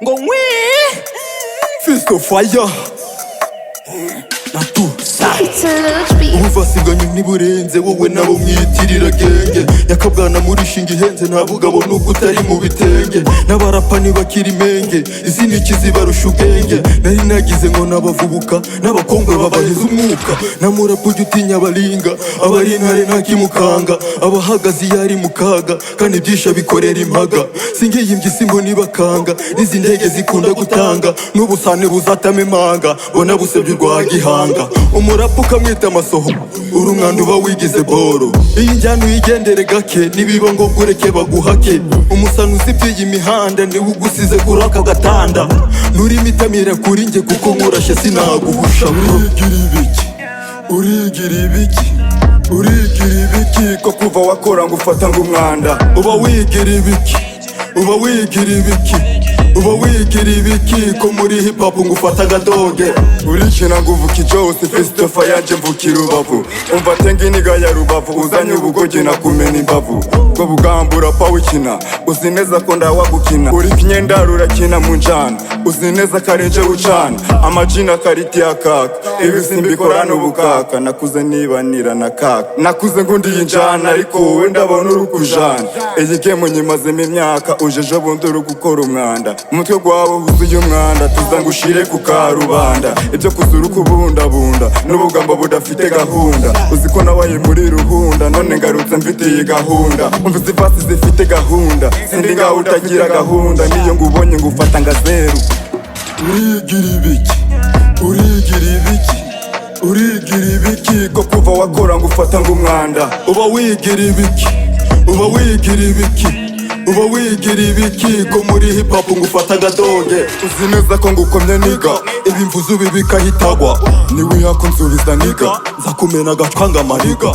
ngo nkwi Fist of fire Natu ubuvasiganyo ntiburenze wowe nabo mwiyitirira genge Yakabwana muri shinga ihenze nta bugabo nuko utari mu bitenge N'abarapa ntibakira imenge izi niki zibarusha ubwenge Nari nagize ngo n'abavubuka n'abakongwe babaheza umwuka Namurapa ujya utinya abaringa abari intare ntakimukanga Abahagaze iyo ari mu kaga kandi byinshi abikorera impaga Singiye impyisi mbona ibakanga n'izi ndege zikunda gutanga N'ubusane buzatama imanga bona busebye urwa gihanga Umurapa ukamwita amasoho uri umwanda uba wigize boro Iyi njyana uyigendere gake nibiba ngo ureke baguhake Umusanuzi by'iyi mihanda niwe ugusize kuri aka gatanda Nturimitamira kuri njye kuko nkurashe sinaguhusha Urigira ibiki ko kuva wakora ngo ufata ngo umwanda Uba wigira ibiki ko muri hip hop ngufata agadoge Urikina ngo uvuka icyose Fist of fire yanje mvuka i Rubavu Umva tenga iniga ya Rubavu uzanye ubugoge nakumena imbavu Bwo bugambura pa wikina uzi neza ko ndawagukina Uri kinyendaro urakina mu njana uzi neza karenje ucana Amajina kariti ya kaka ibi simbikorana ubukaka Nakuze nibanira na kaka Nakuze ngundi yinjana ariko wowe ndabona uri kujana Iyi game nyimazemo imyaka ujeje bundi uri gukora umwanda Umutwe gwawe wuzuye umwanda tuza ngushire ku karubanda Ibyo kuzura kubundabunda n'ubugambo budafite gahunda Uzi ko nabaye muri ruhunda none ngarutse mfite iyi gahunda Umva izi vasi zifite gahunda sindi ngaho utagira gahunda Niyo ngubonye ngufata nga zeru Urigira ibiki ko kuva wakora ngo ufata ngo umwanda Uba wigira ibiki ko muri hip hop ngufata agadoge Uzi neza ko ngukomye niga Ibi mvuze ubi bikahitagwa Niwe yakunsubiza niga Nzakumena agacwanga amariga